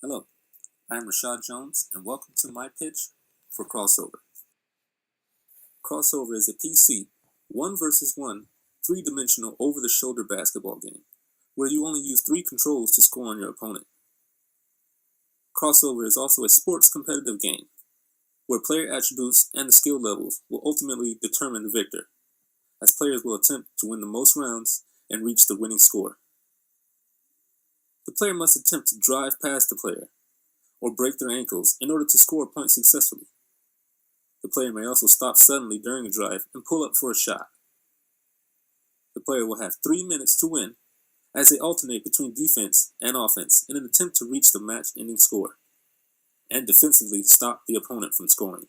Hello, I am Rashad Jones, and welcome to my pitch for Xrossover. Xrossover is a PC, 1 versus 1, three-dimensional over-the-shoulder basketball game, where you only use 3 controls to score on your opponent. Xrossover is also a sports competitive game, where player attributes and the skill levels will ultimately determine the victor, as players will attempt to win the most rounds and reach the winning score. The player must attempt to drive past the player, or break their ankles in order to score a point successfully. The player may also stop suddenly during a drive and pull up for a shot. The player will have 3 minutes to win as they alternate between defense and offense in an attempt to reach the match-ending score, and defensively stop the opponent from scoring.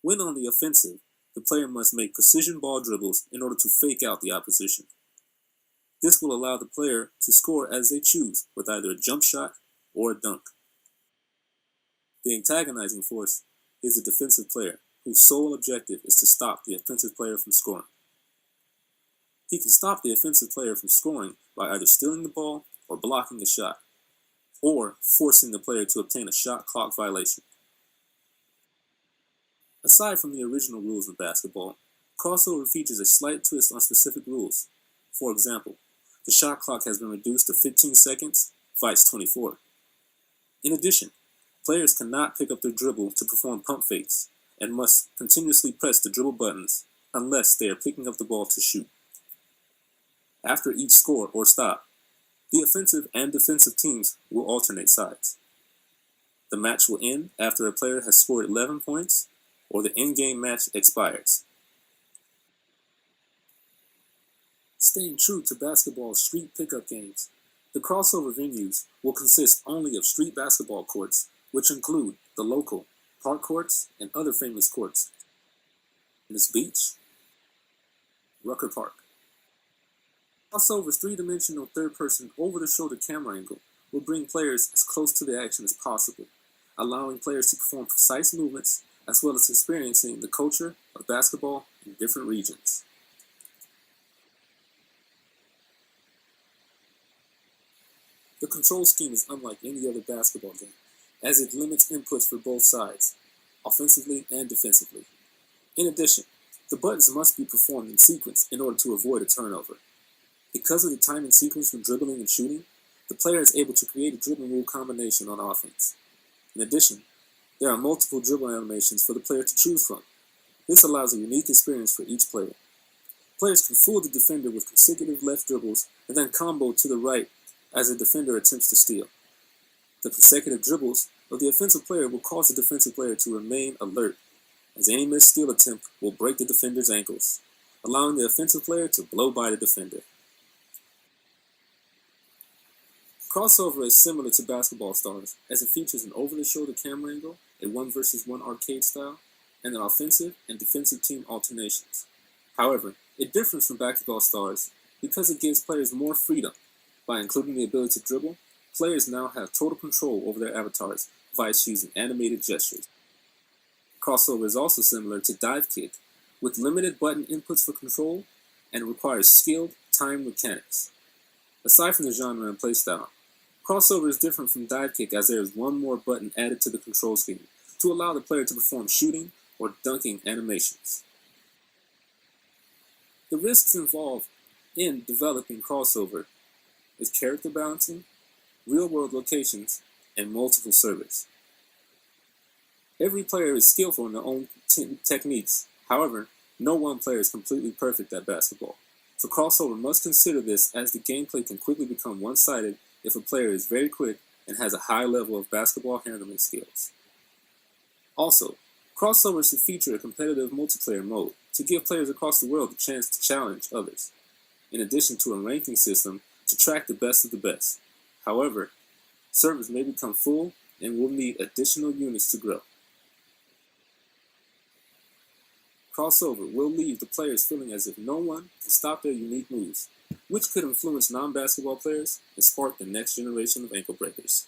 When on the offensive, the player must make precision ball dribbles in order to fake out the opposition. This will allow the player to score as they choose with either a jump shot or a dunk. The antagonizing force is the defensive player, whose sole objective is to stop the offensive player from scoring. He can stop the offensive player from scoring by either stealing the ball or blocking the shot, or forcing the player to obtain a shot clock violation. Aside from the original rules of basketball, Xrossover features a slight twist on specific rules. For example, the shot clock has been reduced to 15 seconds, vice 24. In addition, players cannot pick up their dribble to perform pump fakes and must continuously press the dribble buttons unless they are picking up the ball to shoot. After each score or stop, the offensive and defensive teams will alternate sides. The match will end after a player has scored 11 points or the in-game match expires. Staying true to basketball's street pickup games, the Xrossover venues will consist only of street basketball courts, which include the local park courts and other famous courts. Miss Beach, Rucker Park. Xrossover's three-dimensional third-person over-the-shoulder camera angle will bring players as close to the action as possible, allowing players to perform precise movements as well as experiencing the culture of basketball in different regions. The control scheme is unlike any other basketball game, as it limits inputs for both sides, offensively and defensively. In addition, the buttons must be performed in sequence in order to avoid a turnover. Because of the timing sequence when dribbling and shooting, the player is able to create a dribble rule combination on offense. In addition, there are multiple dribble animations for the player to choose from. This allows a unique experience for each player. Players can fool the defender with consecutive left dribbles and then combo to the right as the defender attempts to steal. The consecutive dribbles of the offensive player will cause the defensive player to remain alert, as any missed steal attempt will break the defender's ankles, allowing the offensive player to blow by the defender. Xrossover is similar to Basketball Stars, as it features an over-the-shoulder camera angle, a 1 versus 1 arcade style, and an offensive and defensive team alternations. However, it differs from Basketball Stars because it gives players more freedom. By including the ability to dribble, players now have total control over their avatars via using animated gestures. Xrossover is also similar to Dive Kick, with limited button inputs for control, and requires skilled, timed mechanics. Aside from the genre and playstyle, Xrossover is different from Dive Kick as there is one more button added to the control scheme to allow the player to perform shooting or dunking animations. The risks involved in developing Xrossover is character balancing, real-world locations, and multiple servers. Every player is skillful in their own techniques. However, no one player is completely perfect at basketball. So Xrossover must consider this, as the gameplay can quickly become one-sided if a player is very quick and has a high level of basketball handling skills. Also, Xrossover should feature a competitive multiplayer mode to give players across the world a chance to challenge others, in addition to a ranking system to track the best of the best. However, servers may become full and will need additional units to grow. Xrossover will leave the players feeling as if no one can stop their unique moves, which could influence non-basketball players and spark the next generation of ankle breakers.